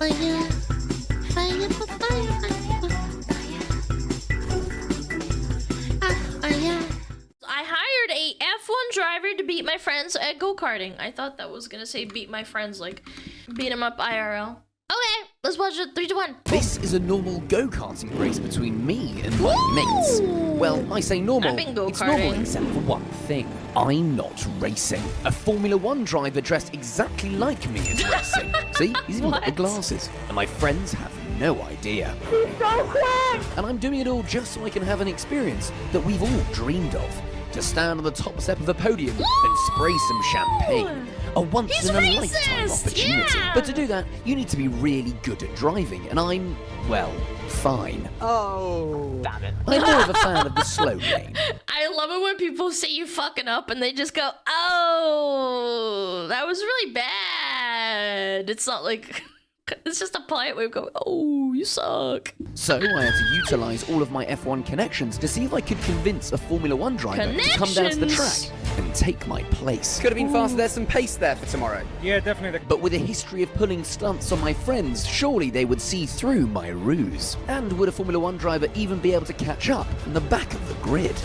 I hired a F1 driver to beat my friends at go-karting. I thought that was gonna say beat my friends, like beat them up IRL. Okay, let's watch it. 3, 2, 1. This is a normal go-karting race between me and my mates. Well, I say normal. I've been go-karting. It's normal except for one thing. I'm not racing. A Formula 1 driver dressed exactly like me is racing. See? He's even got the What? glasses. And my friends have no idea. And I'm doing it all just so I can have an experience that we've all dreamed of. To stand on the top step of a podium and spray some champagne. A once-in-a-lifetime opportunity. Yeah. But to do that, you need to be really good at driving, and I'm, well, fine. Oh, damn it. I'm more of a fan of the slow lane. I love it when people say you fucking up and they just go, oh, that was really bad. It's not like, it's just a polite way of going, oh, you suck. So I had to utilize all of my F1 connections to see if I could convince a Formula 1 driver to come down to the track and take my place. Could have been faster. There's some pace there for tomorrow. Yeah, definitely. But with a history of pulling stunts on my friends, surely they would see through my ruse. And would a Formula 1 driver even be able to catch up in the back of the grid?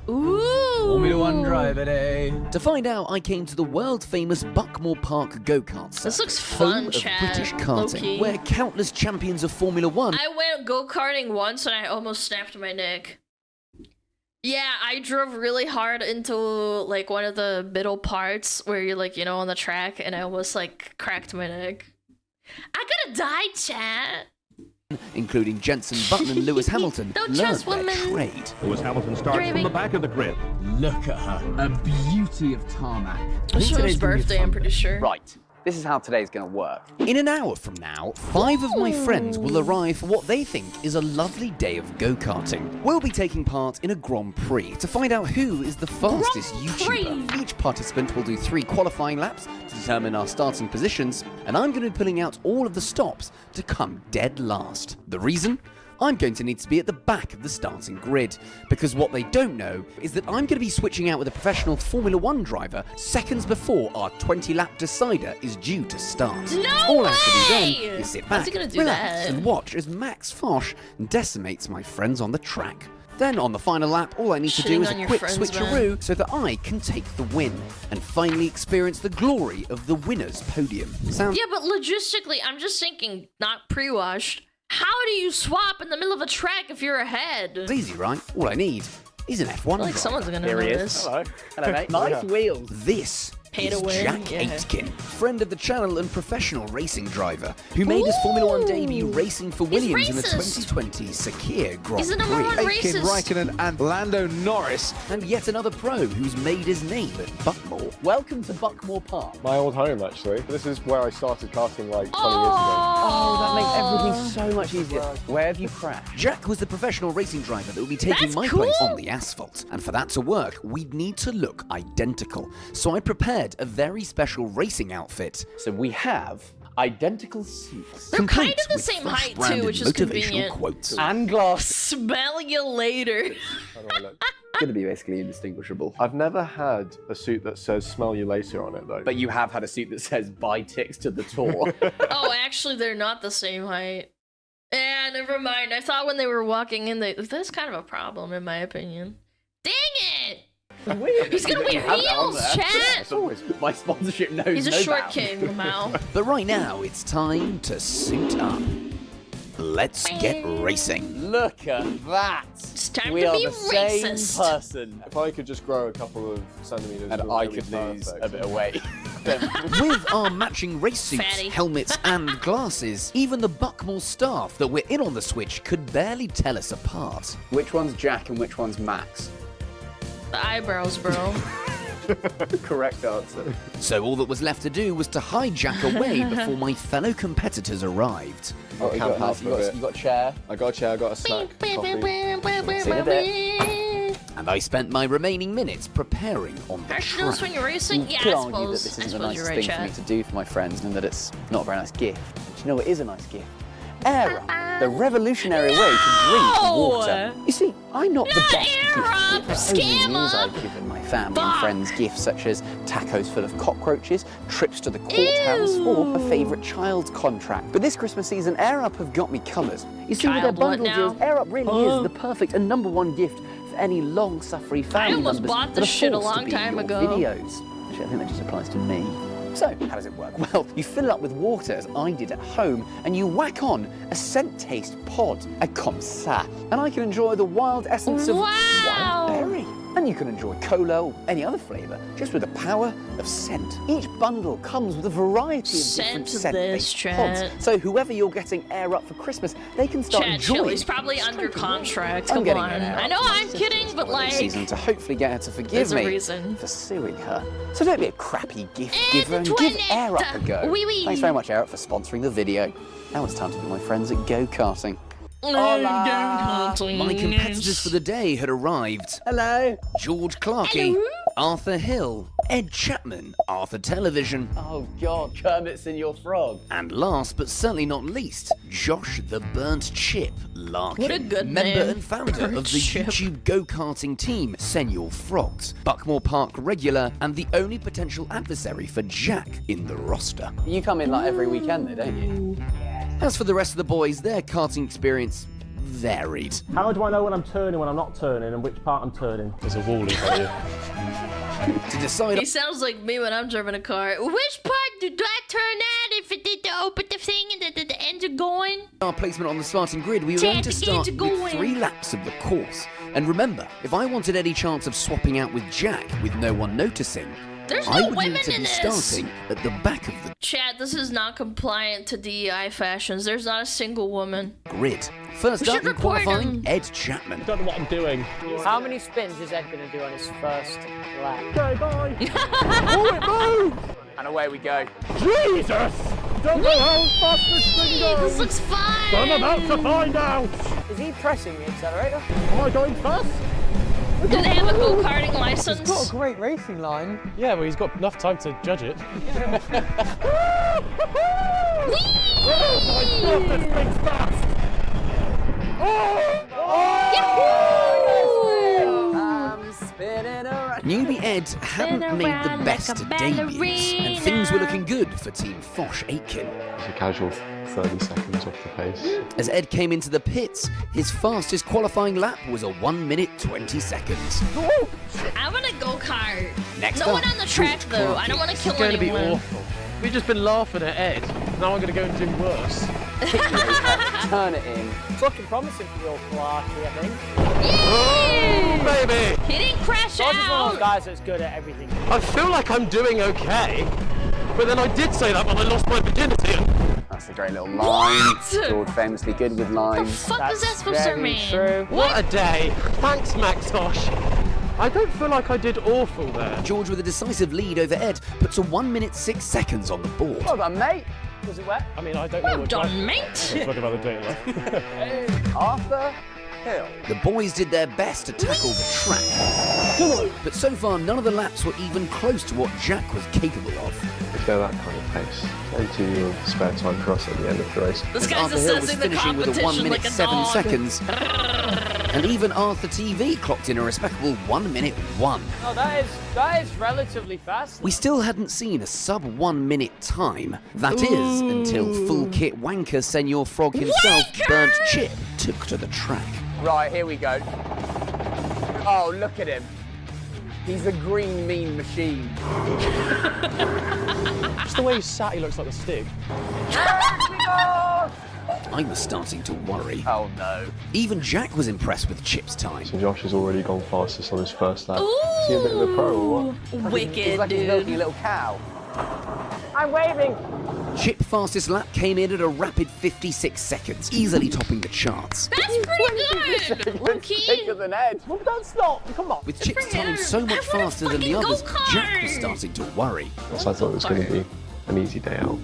Ooh. Formula 1 driver day. To find out, I came to the world-famous Buckmore Park Go-Kart Circuit, This looks home fun, of Chad. British karting, Low-key. where countless champions of Formula 1 I went go-karting once and I almost snapped my neck. Yeah, I drove really hard into like one of the middle parts where you're like, you know, on the track, and I almost like cracked my neck. I could have died, chat. including Jenson Button and Lewis Hamilton, Don't learned trust their women. trade. Lewis Hamilton starts Driving. from the back of the grid. Look at her. A beauty of tarmac. It's Joe's birthday, I'm pretty sure. Right. This is how today's going to work. In an hour from now, 5 of my friends will arrive for what they think is a lovely day of go-karting. We'll be taking part in a Grand Prix to find out who is the fastest YouTuber. Each participant will do 3 qualifying laps to determine our starting positions, and I'm going to be pulling out all of the stops to come dead last. The reason? I'm going to need to be at the back of the starting grid, because what they don't know is that I'm going to be switching out with a professional Formula 1 driver seconds before our 20-lap decider is due to start. No All I have to do way! then is sit How's back, he gonna do relax, that? and watch as Max Foch decimates my friends on the track. Then on the final lap, all I need to do Shitting is on a your quick friends, switcheroo so that I can take the win and finally experience the glory of the winner's podium. Sounds Yeah, but logistically, I'm just thinking, not pre-washed. How do you swap in the middle of a track if you're ahead? easy, right? All I need is an F1 I feel like driver. someone's gonna Here know he is. this. Hello. Hello, mate. Nice wheels. This Pay to is win, Jack yeah. Aitken, friend of the channel and professional racing driver, who made his Formula 1 debut racing for Williams in the racist. 2020 Sakir Grand He's the number one Prix. racist. Raikkonen and Lando Norris. And yet another pro who's made his name at Buckmore. Welcome to Buckmore Park. My old home, actually. This is where I started karting like 20 years ago. Oh, that makes everything so much easier. Where have you crashed? Jack was the professional racing driver that would be taking That's my cool. place on the asphalt. And for that to work, we'd need to look identical. So I prepared a very special racing outfit. So we have identical suits. They're kind complete of the with same Flash height too, branded which is motivational convenient. quotes. And glasses. Smell you later. How do I look? Going to be basically indistinguishable. I've never had a suit that says "smell you later" on it, though. But you have had a suit that says "buy ticks to the tour." Oh, actually, they're not the same height. Yeah, never mind. I thought when they were walking in, that's kind of a problem, in my opinion. Dang it! He's gonna wear heels, chat! My sponsorship knows He's a no short bounds. king, Lamau. But right now, it's time to suit up. Let's get racing. Look at that. It's time We to are be the same racist. person. If I could just grow a couple of centimeters, And it I would be could lose perfect. a bit of weight. With our matching race suits, Fatty. helmets, and glasses, even the Buckmore staff that we're in on the switch could barely tell us apart. Which one's Jack and which one's Max? The eyebrows, bro. Correct answer. So all that was left to do was to hide Jack away before my fellow competitors arrived. Oh, you got half of it. You got a chair. I got a chair, I got a snack, coffee. And I spent my remaining minutes preparing on the Aren't you notice when track. you're racing? Yeah, could I argue that suppose. this I isn't the suppose you're nicest right, thing for me chat. to do for my friends and that it's not a very nice gift. Do you know what is a nice gift? Air up. the revolutionary way to drink water. You see, I'm not the best gift giver. Over the years, I've given my family and friends gifts such as tacos full of cockroaches, trips to the courthouse, or a favourite child's contract. But this Christmas season, Air Up have got me covered. You see, with their bundle deals, Air Up really is the perfect and #1 gift for any long-suffering family members bought that this are shit a forced to long be time in your ago. videos. Actually, I think that just applies to me. So, how does it work? Well, you fill it up with water, as I did at home, and you whack on a scent taste pod, a comme ça. And I can enjoy the wild essence of wild berry. And you can enjoy cola or any other flavour, just with the power of scent. Each bundle comes with a variety of different scent-based pods. So whoever you're getting Air Up for Christmas, they can start enjoying. He's probably under contract. I'm Come on. getting I know I'm kidding, but like, season to hopefully get her to forgive there's a me reason. for suing her. So don't be a crappy gift giver and give Air Up a go. Thanks very much, Air Up, for sponsoring the video. Now it's time to meet my friends at Go-Karting. My competitors for the day had arrived. Hello. George Clarkey, Arthur Hill, Ed Chapman, Arthur Television, Oh God, Kermit's in your frog. and last but certainly not least, Josh the Burnt Chip Larkin. What a good member name. and founder Burnt of the Chip. YouTube go-karting team, Senor Frogs, Buckmore Park regular, and the only potential adversary for Jack in the roster. You come in like every weekend, though, don't you? As for the rest of the boys, their karting experience varied. How do I know when I'm turning, when I'm not turning, and which part I'm turning? There's a wall in front of you. To decide he sounds like me when I'm driving a car. Which part do I turn at if it did to open the thing and the ends are going? our placement on the starting grid, we were going to start with 3 laps of the course. And remember, if I wanted any chance of swapping out with Jack with no one noticing, There's I no would women need to in be this. starting at the back of the Chad, this is not compliant to DEI fashions. There's not a single woman. grid. First We up should in report qualifying, him. Ed Chapman. I don't know what I'm doing. How many spins is Ed going to do on his first lap? Okay, bye. Oh, it moved! And away we go. Jesus! Don't know how fast this thing This goes. looks fun. I'm about to find out. Is he pressing the accelerator? Am I going fast? Do they have a go-karting license? He's got a great racing line. Yeah, well, he's got enough time to judge it. Whee! Oh my God, this thing's fast! I'm spinning around. Newbie Ed hadn't Spin made the around best like a debuts, and things were looking good for Team Fosh Aitken. It's a casual 30 seconds off the pace. As Ed came into the pits, his fastest qualifying lap was a 1 minute 20 seconds. I want to go-kart. Next No up, one on the track, George though. Clarkey. I don't want to kill It's going to be anyone. awful. We've just been laughing at Ed. Now I'm going to go and do worse. Turn it in. It's looking promising for your Clarky, I think. Oh, baby! He didn't crash George is one of out. those guys that's good at everything. I feel like I'm doing okay, but then I did say that when I lost my virginity. That's a great little line. What? George famously good with What the lines. fuck is that supposed to very mean? true. What a day! Thanks, Maxosh. I don't feel like I did awful there. George, with a decisive lead over Ed, puts a 1 minute 6 seconds on the board. Well done, mate. Was it wet? I mean, I don't know Well what done, mate. Talk about the day left. Arthur Hill. The boys did their best to tackle the track. But so far, none of the laps were even close to what Jack was capable of. If they're that kind of pace, plenty of spare time for us at the end of the race. This guy's Arthur Hill was assessing the finishing with a 1 competition minute like a 7 dog. seconds. And even Arthur TV clocked in a respectable 1 minute 1. Oh, that is relatively fast. We still hadn't seen a sub 1 minute time. That is, until full kit wanker Senor Frog himself, Wanker! Burnt Chip, took to the track. Right, here we go. Oh, look at him. He's a green mean machine. Just the way he's sat, he looks like the Stig. I was starting to worry. Oh no. Even Jack was impressed with Chip's time. So Josh has already gone fastest on his first lap. Is he a bit of a pro or what? He's Wicked, like a milky dude. little cow. I'm waving. Chip fastest lap came in at a rapid 56 seconds, easily topping the charts. That's pretty good. Low-key. Quicker than Ed. Well, don't stop. Come on. With Chip's pretty time good. so much I wanna faster than the fucking others, go-kart. Jack was starting to worry. So I thought it was going to be an easy day out.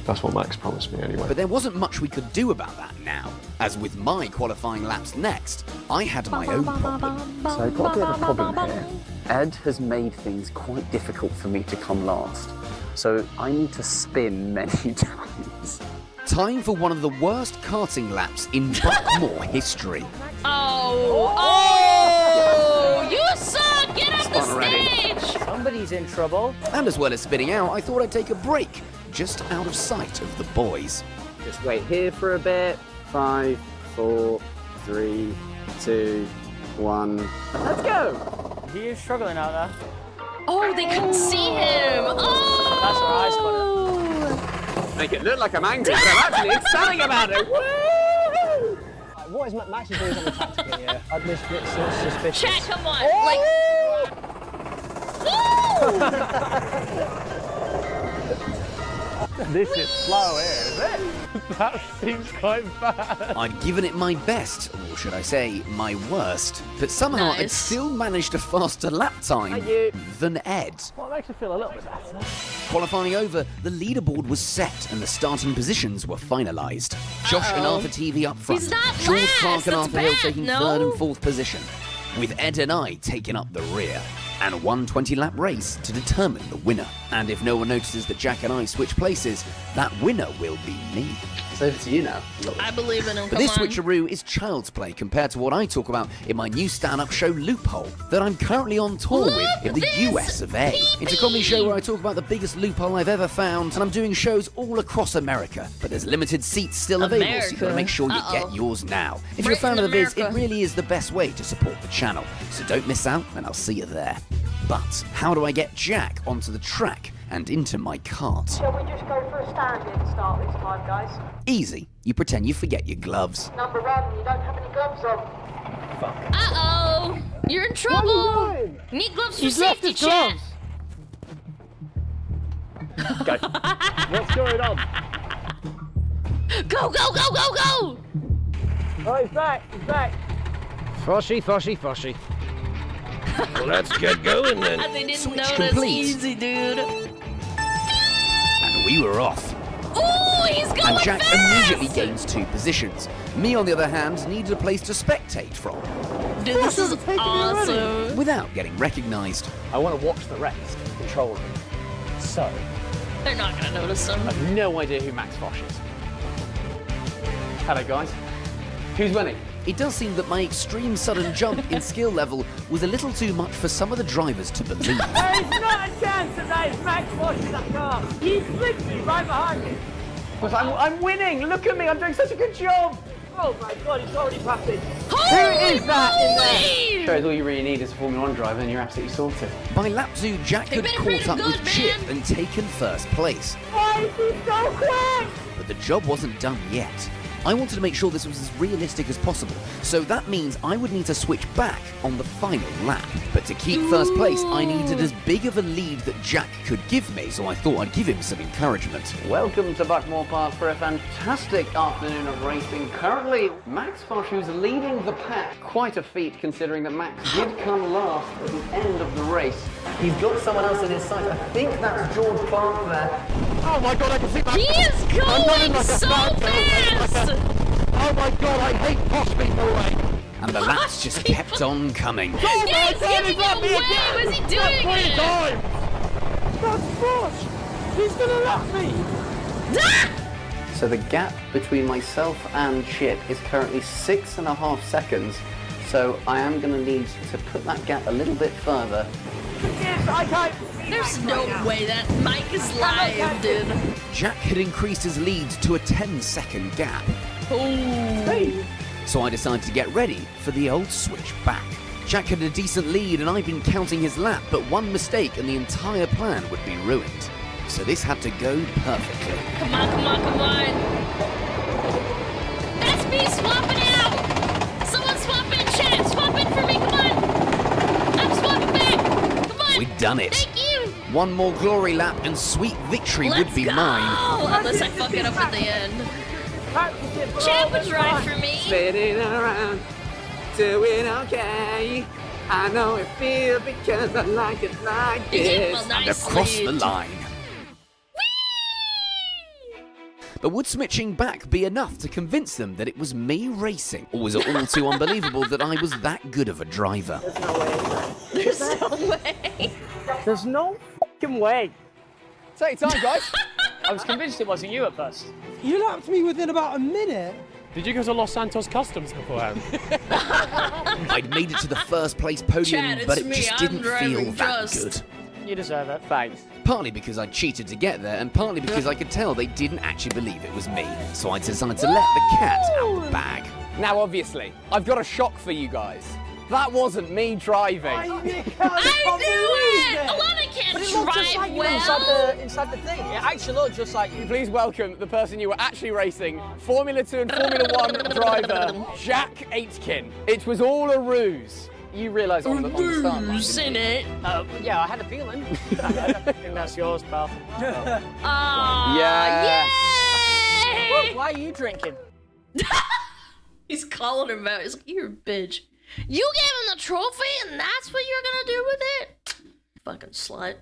That's what Max promised me anyway. But there wasn't much we could do about that now, as with my qualifying laps next, I had my own problem. So I've got a bit of a problem here. Ed has made things quite difficult for me to come last. So I need to spin many times. Time for one of the worst karting laps in Buckmore history. Oh, you suck! Get off the stage! Somebody's in trouble. And as well as spinning out, I thought I'd take a break, just out of sight of the boys. Just wait here for a bit. 5, 4, 3, 2, 1. Let's go! He is struggling out there. Oh, they couldn't see him! Oh! That's where I spun it. Make it look like I'm angry, but I'm actually excited about it. Woo! What is Max doing on the tactic here? This looks suspicious. Chat, come on! This is slow here, is it? That seems quite bad. I'd given it my best, or should I say, my worst, but somehow I'd Nice. still managed a faster lap time than Ed. Well, it makes me feel a little bit better. Qualifying over, the leaderboard was set and the starting positions were finalised. Josh and Arthur TV up front, He's not George last, Clark and that's Arthur Hill bad, taking no? 3rd and 4th position, with Ed and I taking up the rear. And a 120-lap race to determine the winner. And if no one notices that Jack and I switch places, that winner will be me. It's over to you now. I believe in him, But come this on. switcheroo is child's play compared to what I talk about in my new stand-up show Loophole that I'm currently on tour with in the this US of A. It's a comedy show where I talk about the biggest loophole I've ever found, and I'm doing shows all across America. But there's limited seats still available, so you gotta make sure you get yours now. If you're a fan of the viz, it really is the best way to support the channel. So don't miss out, and I'll see you there. But how do I get Jack onto the track and into my cart? Shall we just go for a stand-in start this time, guys? Easy. You pretend you forget your gloves. Number one, you don't have any gloves on. Uh-oh! You're in trouble! You need gloves for safety, chat! What's going on? Go, go, go, go, go! Oh, he's back, he's back. Froshy, froshy, froshy. Well, let's get going then. They didn't Switch know that's complete. easy, dude. And we were off. Oh, he's going And Jack fast! immediately gains 2 positions. Me, on the other hand, needed a place to spectate from, Dude, this is awesome. without getting recognised. I want to watch the race and control them. So, They're not gonna notice him. I've no idea who Max Fosh is. Hello, guys. Who's winning? It does seem that my extreme sudden jump in skill level was a little too much for some of the drivers to believe. There's not a chance that that is Max Fosh in that car. He's literally right behind me. Because I'm winning. Look at me. I'm doing such a good job. Oh my god, he's already passing. Holy is that in there? moly! Shows all you really need is a Formula 1 driver and you're absolutely sorted. By lap 2, Jack They had better caught pretty up with good, Chip man. and taken 1st place. Why is he so quick? But the job wasn't done yet. I wanted to make sure this was as realistic as possible, so that means I would need to switch back on the final lap. But to keep 1st place, I needed as big of a lead that Jack could give me, so I thought I'd give him some encouragement. Welcome to Buckmore Park for a fantastic afternoon of racing. Currently, Max Fosh, who's leading the pack. Quite a feat considering that Max did come last at the end of the race. He's got someone else in his sight. I think that's George Clark there. Oh my god, I can see Max. He is going so fast! Oh my god, I hate posh people, mate. And the laps just kept on coming. Yeah, he's giving it away! What's he doing it? That's Fosh. He's gonna lap me. Ah! So the gap between myself and Chip is currently 6.5 seconds. So I am going to need to put that gap a little bit further. Yes, I can't. There's no way that mic is live, dude. Jack had increased his lead to a 10-second gap. So I decided to get ready for the old switch back. Jack had a decent lead and I'd been counting his lap, but one mistake and the entire plan would be ruined. So this had to go perfectly. Come on, come on, come on. That's me swapping out. Someone swap in, chat. Swap in for me, come on. I'm swapping back. Come on. We'd done it. Thank you. One more glory lap and sweet victory Let's would be go. mine. Unless I fuck it up at the end. Chat would drive for me. Spinning around, doing okay. I know it feels because I like it like this. Well, And nicely. across the line. But would switching back be enough to convince them that it was me racing? Or was it all too unbelievable that I was that good of a driver? There's no way. There's no fucking way. Take your time, guys. I was convinced it wasn't you at first. You lapped me within about a minute. Did you go to Los Santos Customs beforehand? I'd made it to the first place podium, Chad, but it's it me, just I'm didn't feel driving that just. good. You deserve it. Thanks. Partly because I cheated to get there, and partly because I could tell they didn't actually believe it was me. So I decided to let the cat out of the bag. Now, obviously, I've got a shock for you guys. That wasn't me driving. I knew it! Alana can't drive well. Inside the thing. It actually looked just like you. Please welcome the person you were actually racing, Formula 2 and Formula 1 driver, Jack Aitken. It was all a ruse. You realise on the start line, Ruse, didn't you? innit? Yeah, I had a feeling. I think that's yours, pal. Aw, Yes. yay! Why are you drinking? He's calling him out. He's like, you're a bitch. You gave him the trophy and that's what you're gonna do with it? Fucking slut.